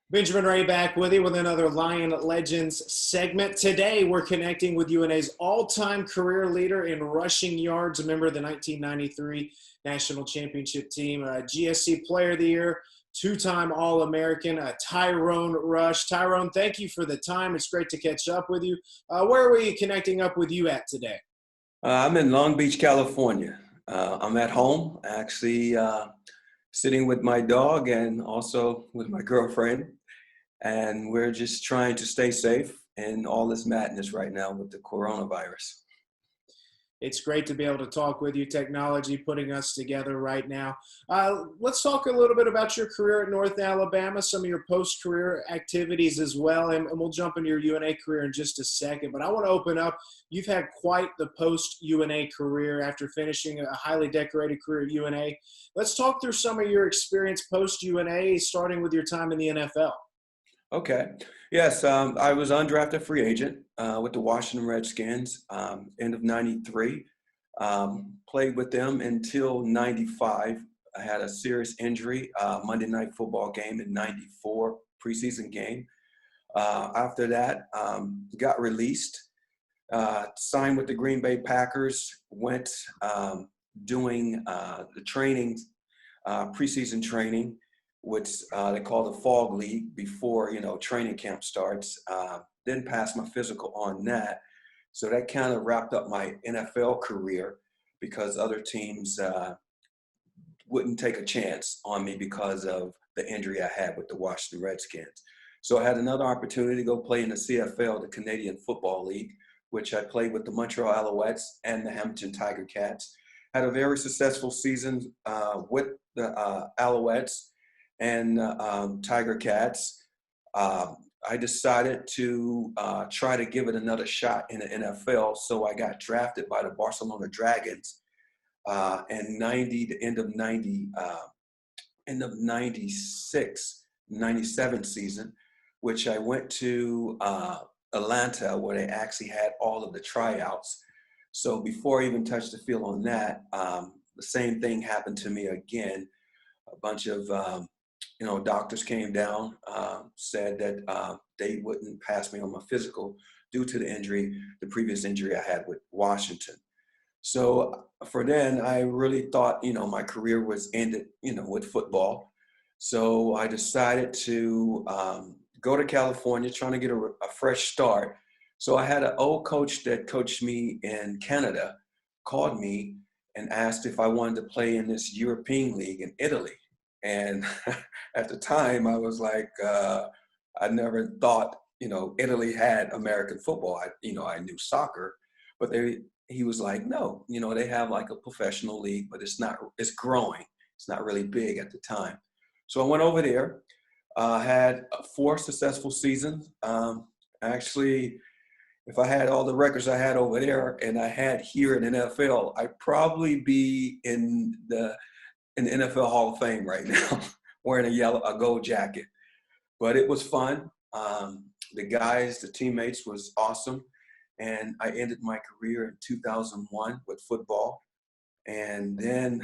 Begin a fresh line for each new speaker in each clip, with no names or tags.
Benjamin Ray back with you with another Lion Legends segment. Today, we're connecting with UNA's all-time career leader in rushing yards, a member of the 1993 National Championship team, a GSC Player of the Year, two-time All-American, Tyrone Rush. Tyrone, thank you for the time. It's great to catch up with you. Where are we connecting up with you at today?
I'm in Long Beach, California. I'm at home, actually sitting with my dog and also with my girlfriend. And we're just trying to stay safe in all this madness right now with the coronavirus.
It's great to be able to talk with you. Technology putting us together right now. Let's talk a little bit about your career at North Alabama, some of your post-career activities as well, and we'll jump into your UNA career in just a second. But I want to open up. You've had quite the post-UNA career after finishing a highly decorated career at UNA. Let's talk through some of your experience post-UNA, starting with your time in the NFL.
Okay. Yes, I was undrafted free agent with the Washington Redskins, end of 93. Played with them until 95. I had a serious injury, Monday Night Football game in 94, preseason game. After that, got released, signed with the Green Bay Packers, went doing the training, preseason training, which they call the Fog League before, training camp starts. Then passed my physical on that. So that kind of wrapped up my NFL career because other teams wouldn't take a chance on me because of the injury I had with the Washington Redskins. So I had another opportunity to go play in the CFL, the Canadian Football League, which I played with the Montreal Alouettes and the Hamilton Tiger Cats. Had a very successful season with the Alouettes and Tiger Cats. I decided to try to give it another shot in the NFL, so I got drafted by the Barcelona Dragons in the end of 96, 97 season, which I went to Atlanta where they actually had all of the tryouts. So before I even touched the field on that, the same thing happened to me again. A bunch of doctors came down, said that they wouldn't pass me on my physical due to the previous injury I had with Washington. So for then, I really thought, my career was ended, with football. So I decided to go to California, trying to get a fresh start. So I had an old coach that coached me in Canada, called me and asked if I wanted to play in this European league in Italy. And at the time, I was like, I never thought, Italy had American football. I knew soccer, but he was like, no, they have like a professional league, but it's growing. It's not really big at the time. So I went over there, had 4 successful seasons. Actually, if I had all the records I had over there and I had here in the NFL, I'd probably be in the NFL Hall of Fame right now, wearing a gold jacket. But it was fun. The teammates was awesome. And I ended my career in 2001 with football. And then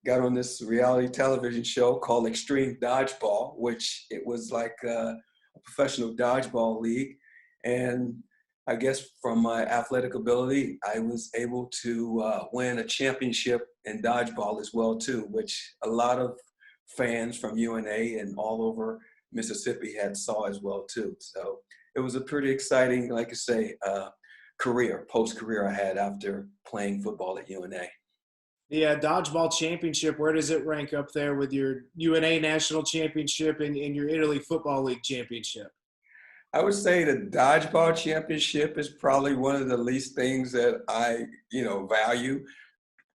got on this reality television show called Extreme Dodgeball, which it was like a professional dodgeball league. And I guess from my athletic ability, I was able to win a championship in dodgeball as well too, which a lot of fans from UNA and all over Mississippi had saw as well too. So it was a pretty exciting, like I say, post-career I had after playing football at UNA.
The dodgeball championship, where does it rank up there with your UNA national championship and your Italy Football League championship?
I would say the dodgeball championship is probably one of the least things that I, value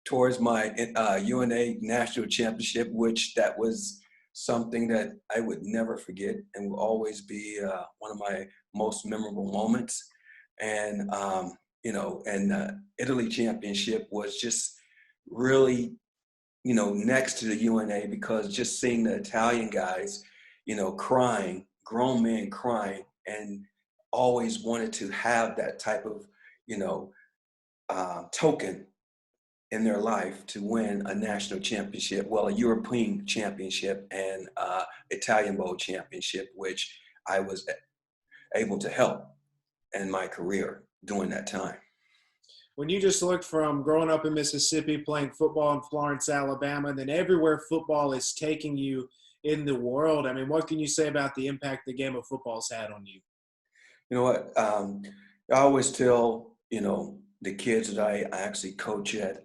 towards my UNA national championship, which that was something that I would never forget and will always be one of my most memorable moments. And, Italy championship was just really, next to the UNA because just seeing the Italian guys, crying, grown men crying, and always wanted to have that type of, token in their life to win a national championship, well, a European championship and Italian Bowl championship, which I was able to help in my career during that time.
When you just look from growing up in Mississippi, playing football in Florence, Alabama, and then everywhere football is taking you in the world, I mean, what can you say about the impact the game of football's had on you?
You know what? I always tell, the kids that I actually coach at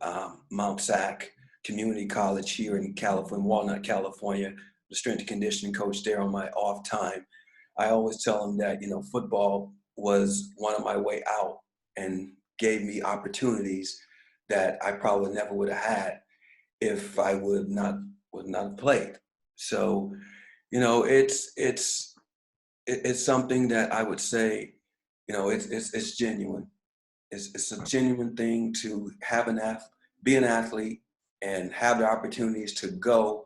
Mount Sac Community College here in California, Walnut, California, the strength and conditioning coach there on my off time. I always tell them that, football was one of my way out and gave me opportunities that I probably never would have had if I would not have played. So, it's something that I would say, it's genuine. It's a genuine thing to have be an athlete and have the opportunities to go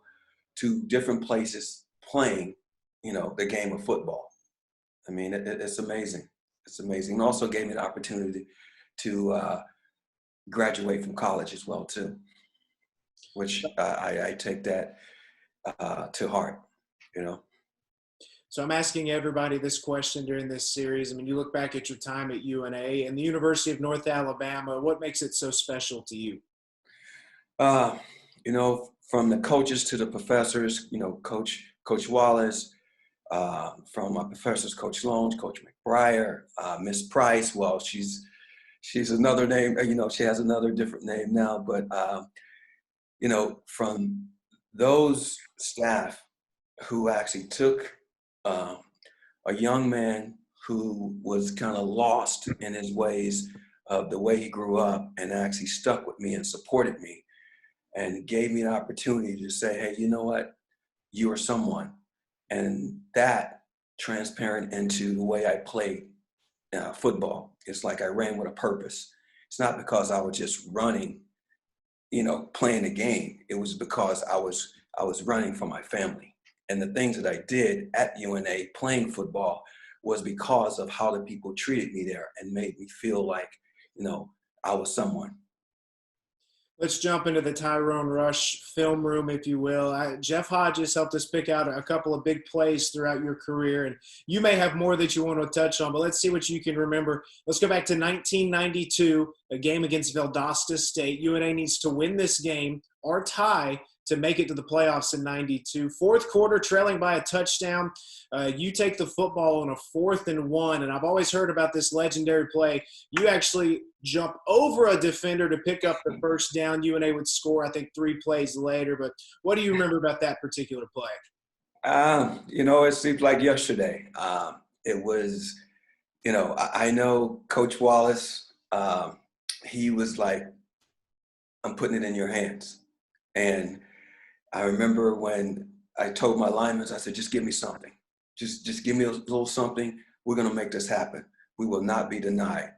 to different places playing, the game of football. I mean, it's amazing. It's amazing. And also gave me the opportunity to graduate from college as well too, which I take that to heart, you know.
So I'm asking everybody this question during this series. I mean, you look back at your time at UNA and the University of North Alabama. What makes it so special to you?
Uh, from the coaches to the professors, Coach Wallace, from my professors, Coach Lones, Coach McBriar, Miss Price. Well, she's another name. She has another different name now. But from those staff who actually took a young man who was kind of lost in his ways of the way he grew up and actually stuck with me and supported me and gave me an opportunity to say, hey, you know what? You are someone. And that transparent into the way I played football. It's like I ran with a purpose. It's not because I was just running, playing the game. It was because I was running for my family. And the things that I did at UNA playing football was because of how the people treated me there and made me feel like, I was someone.
Let's jump into the Tyrone Rush film room, if you will. Jeff Hodges helped us pick out a couple of big plays throughout your career, and you may have more that you want to touch on, but let's see what you can remember. Let's go back to 1992, a game against Valdosta State. UNA needs to win this game or tie to make it to the playoffs in 92. Fourth quarter, trailing by a touchdown. You take the football on a 4th and 1, and I've always heard about this legendary play. You actually jump over a defender to pick up the first down. UNA would score, I think, 3 plays later. But what do you remember about that particular play?
It seems like yesterday. It was, I know Coach Wallace, he was like, I'm putting it in your hands. And I remember when I told my linemen, I said, just give me something. Just give me a little something. We're going to make this happen. We will not be denied.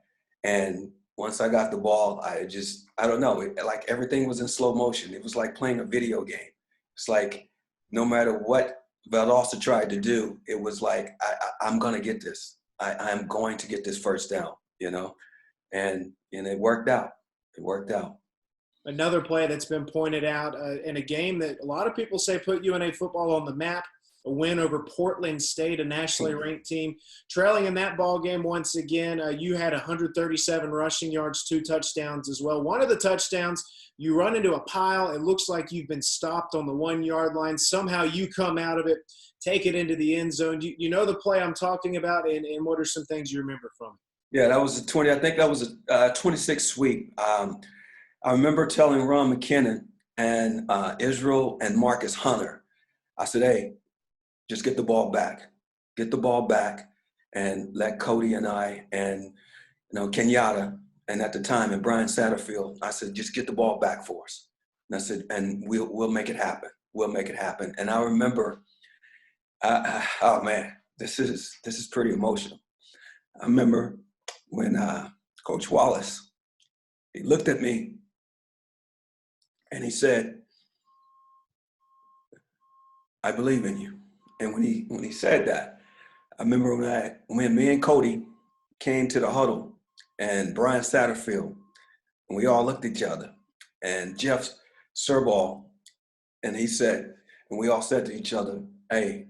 And once I got the ball, I don't know, like everything was in slow motion. It was like playing a video game. It's like no matter what Valdosta tried to do, it was like, I'm going to get this. I'm going to get this first down, and it worked out. It worked out.
Another play that's been pointed out in a game that a lot of people say put UNA football on the map, a win over Portland State, a nationally ranked team. Trailing in that ball game once again, you had 137 rushing yards, 2 touchdowns as well. One of the touchdowns, you run into a pile. It looks like you've been stopped on the 1-yard line. Somehow you come out of it, take it into the end zone. You know the play I'm talking about, and what are some things you remember from it?
Yeah, that was I think that was a 26 sweep. I remember telling Ron McKinnon and Israel and Marcus Hunter, I said, hey, just get the ball back. Get the ball back and let Cody and I and, Kenyatta, and at the time, and Brian Satterfield, I said, just get the ball back for us. And I said, and we'll make it happen. We'll make it happen. And I remember, oh man, this is pretty emotional. I remember when Coach Wallace, he looked at me and he said, I believe in you. And when he said that, I remember when me and Cody came to the huddle and Brian Satterfield, and we all looked at each other and Jeff Serball, and he said, and we all said to each other, hey,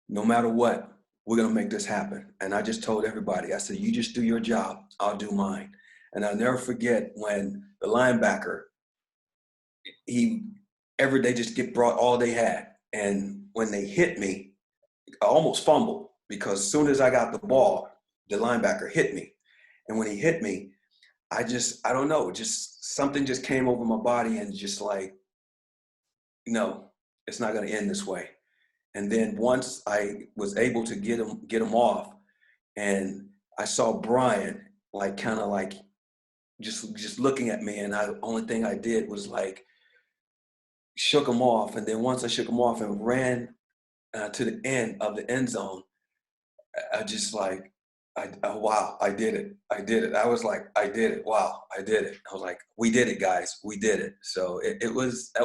no matter what, we're going to make this happen. And I just told everybody, I said, you just do your job, I'll do mine. And I'll never forget when the linebacker, they just get brought all they had. And when they hit me, I almost fumbled because as soon as I got the ball, the linebacker hit me. And when he hit me, I don't know, just something just came over my body and just like, no, it's not going to end this way. And then once I was able to get him off, and I saw Brian like kind of like just looking at me, and the only thing I did was like shook him off. And then once I shook him off and ran to the end of the end zone, I just like, wow, I did it. I did it. I was like, I did it. Wow, I did it. I was like, we did it, guys. We did it. So that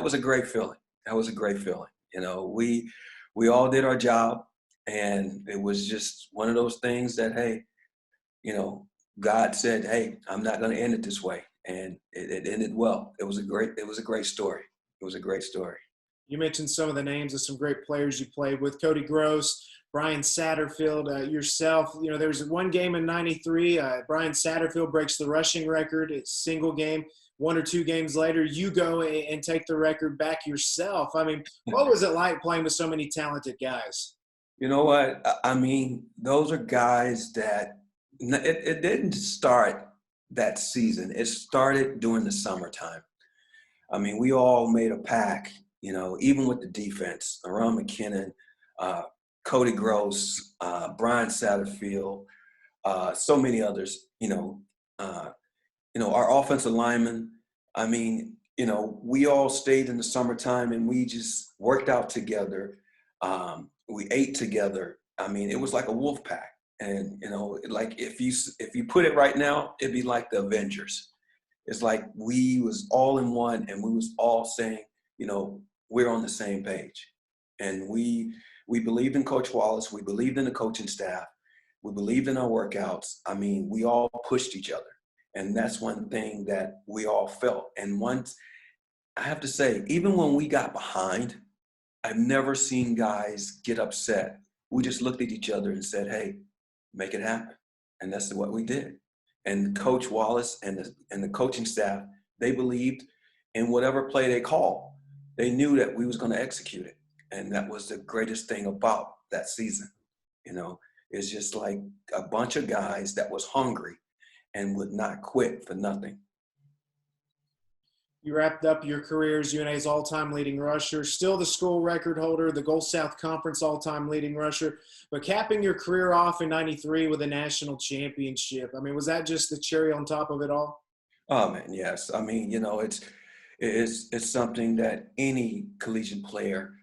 was a great feeling. That was a great feeling. You know, we all did our job, and it was just one of those things that, hey, you know, God said, hey, I'm not going to end it this way. And it ended well. It was a great story. It was a great story.
You mentioned some of the names of some great players you played with: Cody Gross, Brian Satterfield, yourself. You know, there was one game in '93. Brian Satterfield breaks the rushing record. It's single game. 1 or 2 games later, you go and take the record back yourself. I mean, what was it like playing with so many talented guys?
You know what? I mean, those are guys that it didn't start that season. It started during the summertime. I mean, we all made a pack, you know, even with the defense, Aaron McKinnon, Cody Gross, Brian Satterfield, so many others, our offensive linemen. I mean, you know, we all stayed in the summertime and we just worked out together. We ate together. I mean, it was like a wolf pack. And, you know, like if you put it right now, it'd be like the Avengers. It's like we was all in one, and we was all saying, you know, we're on the same page. And we believed in Coach Wallace. We believed in the coaching staff. We believed in our workouts. I mean, we all pushed each other. And that's one thing that we all felt. And once, I have to say, even when we got behind, I've never seen guys get upset. We just looked at each other and said, hey, make it happen. And that's what we did. And Coach Wallace and the coaching staff, they believed in whatever play they called. They knew that we was going to execute it. And that was the greatest thing about that season. You know, it's just like a bunch of guys that was hungry and would not quit for nothing.
You wrapped up your career as UNA's all-time leading rusher, still the school record holder, the Gulf South Conference all-time leading rusher, but capping your career off in '93 with a national championship. I mean, was that just the cherry on top of it all?
Oh man, yes. I mean, you know, it's something that any collegiate player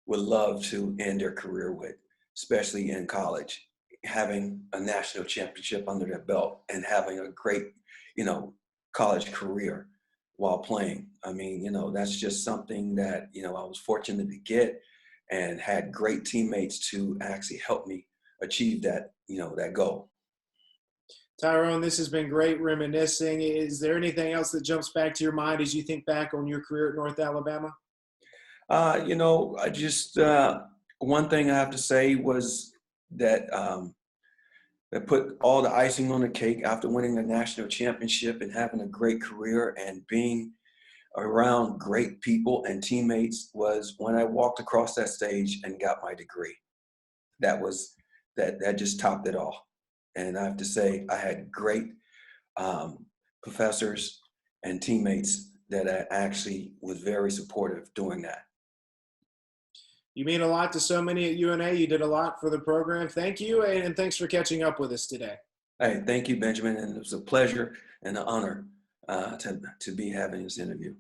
would love to end their career with, especially in college, having a national championship under their belt and having a great, you know, college career while playing. I mean, you know, that's just something that, you know, I was fortunate to get and had great teammates to actually help me achieve that, you know, that goal.
Tyrone, this has been great reminiscing. Is there anything else that jumps back to your mind as you think back on your career at North Alabama?
You know, I just, one thing I have to say was that that put all the icing on the cake after winning a national championship and having a great career and being around great people and teammates was when I walked across that stage and got my degree. That just topped it all. And I have to say, I had great professors and teammates that I actually was very supportive doing that.
You mean a lot to so many at UNA. You did a lot for the program. Thank you, and thanks for catching up with us today.
Hey, thank you, Benjamin, and it was a pleasure and an honor to be having this interview.